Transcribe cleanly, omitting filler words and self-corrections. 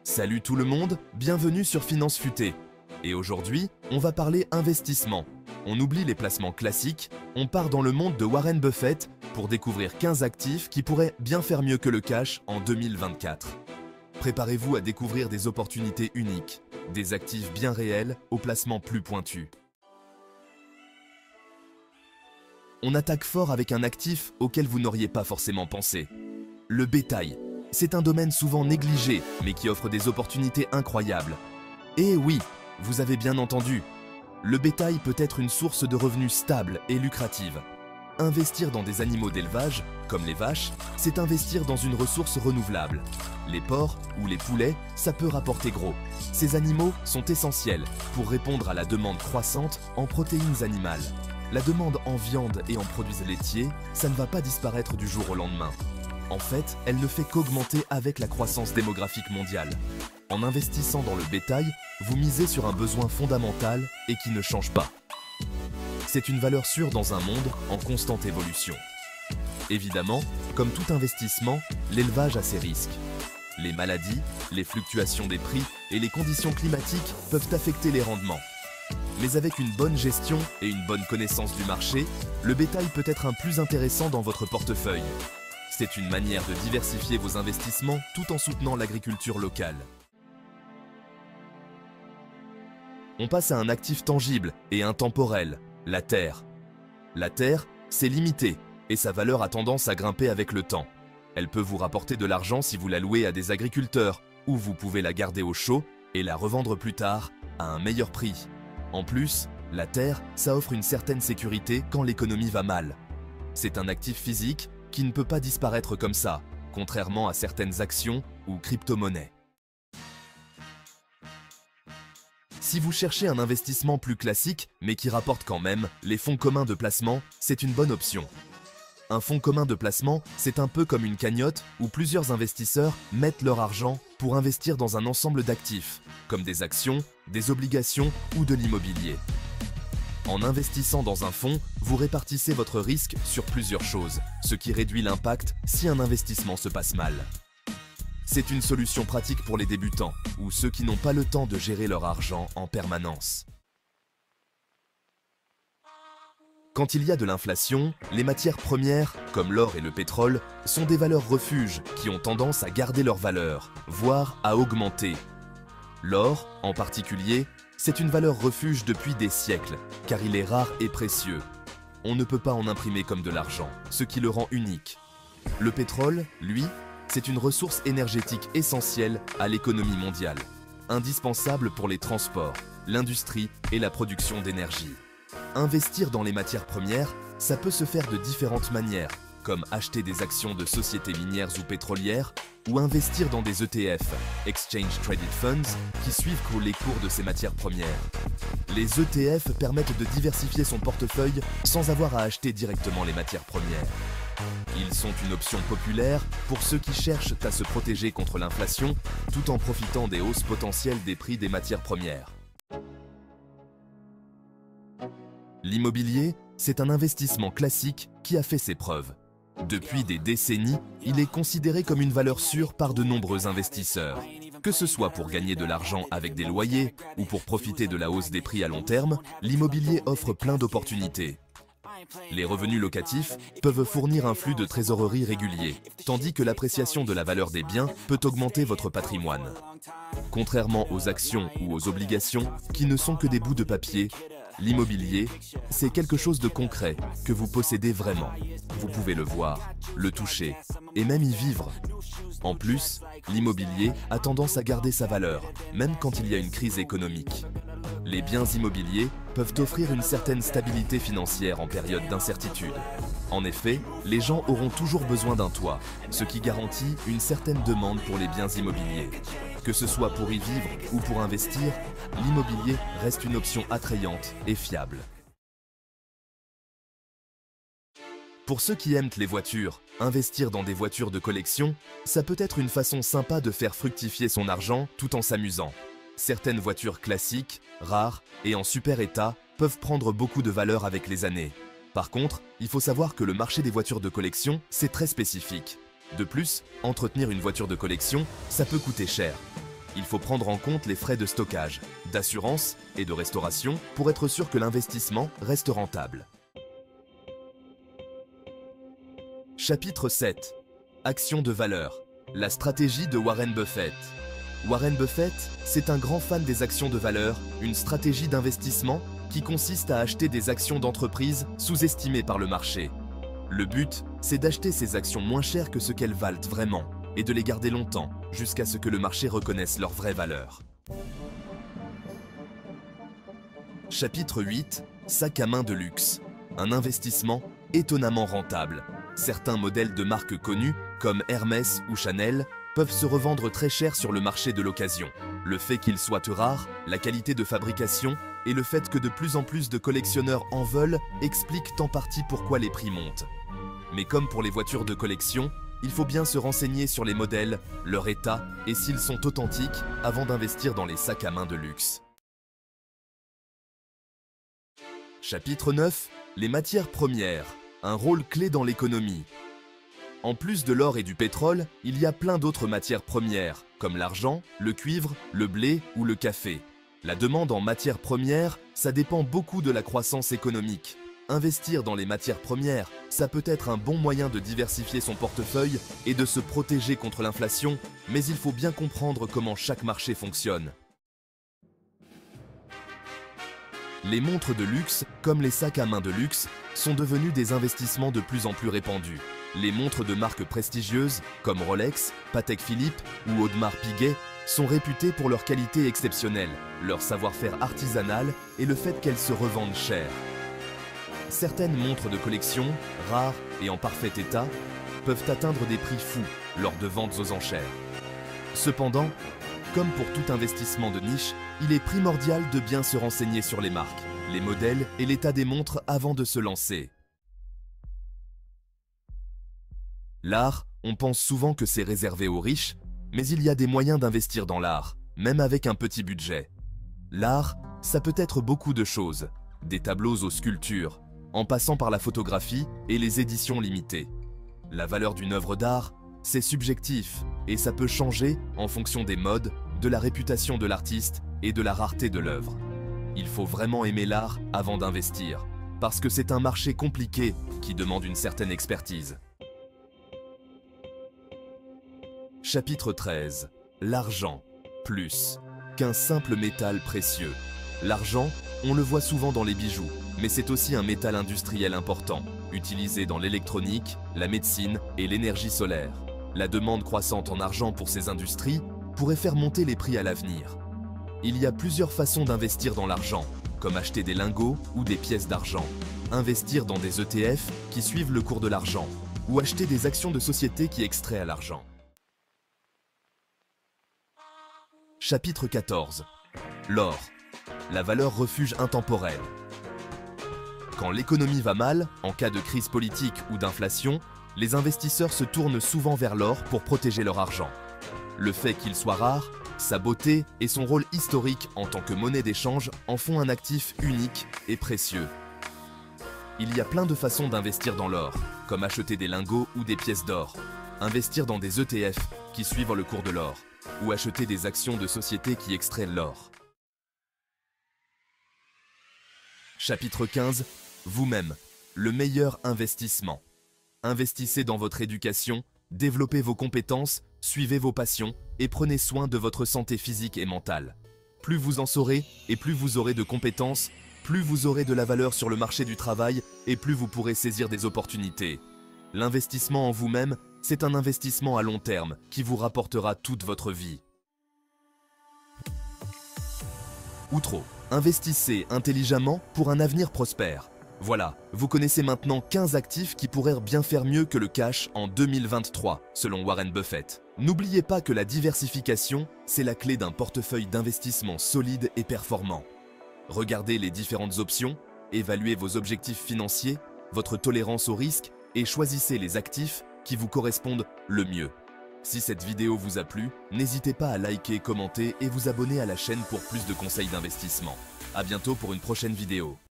Salut tout le monde, bienvenue sur Finance Futée. Et aujourd'hui, on va parler investissement. On oublie les placements classiques, on part dans le monde de Warren Buffett pour découvrir 15 actifs qui pourraient bien faire mieux que le cash en 2024. Préparez-vous à découvrir des opportunités uniques, des actifs bien réels aux placements plus pointus. On attaque fort avec un actif auquel vous n'auriez pas forcément pensé. Le bétail. C'est un domaine souvent négligé, mais qui offre des opportunités incroyables. Et oui, vous avez bien entendu, le bétail peut être une source de revenus stable et lucrative. Investir dans des animaux d'élevage, comme les vaches, c'est investir dans une ressource renouvelable. Les porcs ou les poulets, ça peut rapporter gros. Ces animaux sont essentiels pour répondre à la demande croissante en protéines animales. La demande en viande et en produits laitiers, ça ne va pas disparaître du jour au lendemain. En fait, elle ne fait qu'augmenter avec la croissance démographique mondiale. En investissant dans le bétail, vous misez sur un besoin fondamental et qui ne change pas. C'est une valeur sûre dans un monde en constante évolution. Évidemment, comme tout investissement, l'élevage a ses risques. Les maladies, les fluctuations des prix et les conditions climatiques peuvent affecter les rendements. Mais avec une bonne gestion et une bonne connaissance du marché, le bétail peut être un plus intéressant dans votre portefeuille. C'est une manière de diversifier vos investissements tout en soutenant l'agriculture locale. On passe à un actif tangible et intemporel, la terre. La terre, c'est limité et sa valeur a tendance à grimper avec le temps. Elle peut vous rapporter de l'argent si vous la louez à des agriculteurs ou vous pouvez la garder au chaud et la revendre plus tard à un meilleur prix. En plus, la terre, ça offre une certaine sécurité quand l'économie va mal. C'est un actif physique qui ne peut pas disparaître comme ça, contrairement à certaines actions ou crypto-monnaies. Si vous cherchez un investissement plus classique, mais qui rapporte quand même, les fonds communs de placement, c'est une bonne option. Un fonds commun de placement, c'est un peu comme une cagnotte où plusieurs investisseurs mettent leur argent pour investir dans un ensemble d'actifs, comme des actions, des obligations ou de l'immobilier. En investissant dans un fonds, vous répartissez votre risque sur plusieurs choses, ce qui réduit l'impact si un investissement se passe mal. C'est une solution pratique pour les débutants ou ceux qui n'ont pas le temps de gérer leur argent en permanence. Quand il y a de l'inflation, les matières premières, comme l'or et le pétrole, sont des valeurs refuges qui ont tendance à garder leur valeur, voire à augmenter. L'or, en particulier, c'est une valeur refuge depuis des siècles, car il est rare et précieux. On ne peut pas en imprimer comme de l'argent, ce qui le rend unique. Le pétrole, lui, c'est une ressource énergétique essentielle à l'économie mondiale, indispensable pour les transports, l'industrie et la production d'énergie. Investir dans les matières premières, ça peut se faire de différentes manières, comme acheter des actions de sociétés minières ou pétrolières, ou investir dans des ETF, Exchange Traded Funds, qui suivent les cours de ces matières premières. Les ETF permettent de diversifier son portefeuille sans avoir à acheter directement les matières premières. Ils sont une option populaire pour ceux qui cherchent à se protéger contre l'inflation tout en profitant des hausses potentielles des prix des matières premières. L'immobilier, c'est un investissement classique qui a fait ses preuves. Depuis des décennies, il est considéré comme une valeur sûre par de nombreux investisseurs. Que ce soit pour gagner de l'argent avec des loyers ou pour profiter de la hausse des prix à long terme, l'immobilier offre plein d'opportunités. Les revenus locatifs peuvent fournir un flux de trésorerie régulier, tandis que l'appréciation de la valeur des biens peut augmenter votre patrimoine. Contrairement aux actions ou aux obligations, qui ne sont que des bouts de papier, l'immobilier, c'est quelque chose de concret que vous possédez vraiment. Vous pouvez le voir, le toucher et même y vivre. En plus, l'immobilier a tendance à garder sa valeur, même quand il y a une crise économique. Les biens immobiliers peuvent offrir une certaine stabilité financière en période d'incertitude. En effet, les gens auront toujours besoin d'un toit, ce qui garantit une certaine demande pour les biens immobiliers. Que ce soit pour y vivre ou pour investir, l'immobilier reste une option attrayante et fiable. Pour ceux qui aiment les voitures, investir dans des voitures de collection, ça peut être une façon sympa de faire fructifier son argent tout en s'amusant. Certaines voitures classiques, rares et en super état peuvent prendre beaucoup de valeur avec les années. Par contre, il faut savoir que le marché des voitures de collection, c'est très spécifique. De plus, entretenir une voiture de collection, ça peut coûter cher. Il faut prendre en compte les frais de stockage, d'assurance et de restauration pour être sûr que l'investissement reste rentable. Chapitre 7. Action de valeur. La stratégie de Warren Buffett. Warren Buffett, c'est un grand fan des actions de valeur, une stratégie d'investissement qui consiste à acheter des actions d'entreprises sous-estimées par le marché. Le but, c'est d'acheter ces actions moins chères que ce qu'elles valent vraiment et de les garder longtemps, jusqu'à ce que le marché reconnaisse leur vraie valeur. Chapitre 8. Sac à main de luxe. Un investissement étonnamment rentable. Certains modèles de marques connues, comme Hermès ou Chanel, peuvent se revendre très cher sur le marché de l'occasion. Le fait qu'ils soient rares, la qualité de fabrication et le fait que de plus en plus de collectionneurs en veulent expliquent en partie pourquoi les prix montent. Mais comme pour les voitures de collection, il faut bien se renseigner sur les modèles, leur état et s'ils sont authentiques avant d'investir dans les sacs à main de luxe. Chapitre 9. Les matières premières. Un rôle clé dans l'économie. En plus de l'or et du pétrole, il y a plein d'autres matières premières, comme l'argent, le cuivre, le blé ou le café. La demande en matières premières, ça dépend beaucoup de la croissance économique. Investir dans les matières premières, ça peut être un bon moyen de diversifier son portefeuille et de se protéger contre l'inflation, mais il faut bien comprendre comment chaque marché fonctionne. Les montres de luxe, comme les sacs à main de luxe, sont devenus des investissements de plus en plus répandus. Les montres de marques prestigieuses, comme Rolex, Patek Philippe ou Audemars Piguet, sont réputées pour leur qualité exceptionnelle, leur savoir-faire artisanal et le fait qu'elles se revendent cher. Certaines montres de collection, rares et en parfait état, peuvent atteindre des prix fous lors de ventes aux enchères. Cependant, comme pour tout investissement de niche, il est primordial de bien se renseigner sur les marques, les modèles et l'état des montres avant de se lancer. L'art, on pense souvent que c'est réservé aux riches, mais il y a des moyens d'investir dans l'art, même avec un petit budget. L'art, ça peut être beaucoup de choses, des tableaux aux sculptures, en passant par la photographie et les éditions limitées. La valeur d'une œuvre d'art, c'est subjectif et ça peut changer en fonction des modes, de la réputation de l'artiste et de la rareté de l'œuvre. Il faut vraiment aimer l'art avant d'investir, parce que c'est un marché compliqué qui demande une certaine expertise. Chapitre 13. L'argent, plus qu'un simple métal précieux. L'argent, on le voit souvent dans les bijoux, mais c'est aussi un métal industriel important, utilisé dans l'électronique, la médecine et l'énergie solaire. La demande croissante en argent pour ces industries pourrait faire monter les prix à l'avenir. Il y a plusieurs façons d'investir dans l'argent, comme acheter des lingots ou des pièces d'argent, investir dans des ETF qui suivent le cours de l'argent, ou acheter des actions de sociétés qui extraient à l'argent. Chapitre 14. L'or. La valeur refuge intemporelle. Quand l'économie va mal, en cas de crise politique ou d'inflation, les investisseurs se tournent souvent vers l'or pour protéger leur argent. Le fait qu'il soit rare, sa beauté et son rôle historique en tant que monnaie d'échange en font un actif unique et précieux. Il y a plein de façons d'investir dans l'or, comme acheter des lingots ou des pièces d'or, investir dans des ETF qui suivent le cours de l'or, ou acheter des actions de sociétés qui extraient l'or. Chapitre 15. Vous-même, le meilleur investissement. Investissez dans votre éducation, développez vos compétences, suivez vos passions et prenez soin de votre santé physique et mentale. Plus vous en saurez et plus vous aurez de compétences, plus vous aurez de la valeur sur le marché du travail et plus vous pourrez saisir des opportunités. L'investissement en vous-même, c'est un investissement à long terme qui vous rapportera toute votre vie. Outro. Investissez intelligemment pour un avenir prospère. Voilà, vous connaissez maintenant 15 actifs qui pourraient bien faire mieux que le cash en 2023, selon Warren Buffett. N'oubliez pas que la diversification, c'est la clé d'un portefeuille d'investissement solide et performant. Regardez les différentes options, évaluez vos objectifs financiers, votre tolérance au risque et choisissez les actifs qui vous correspondent le mieux. Si cette vidéo vous a plu, n'hésitez pas à liker, commenter et vous abonner à la chaîne pour plus de conseils d'investissement. À bientôt pour une prochaine vidéo.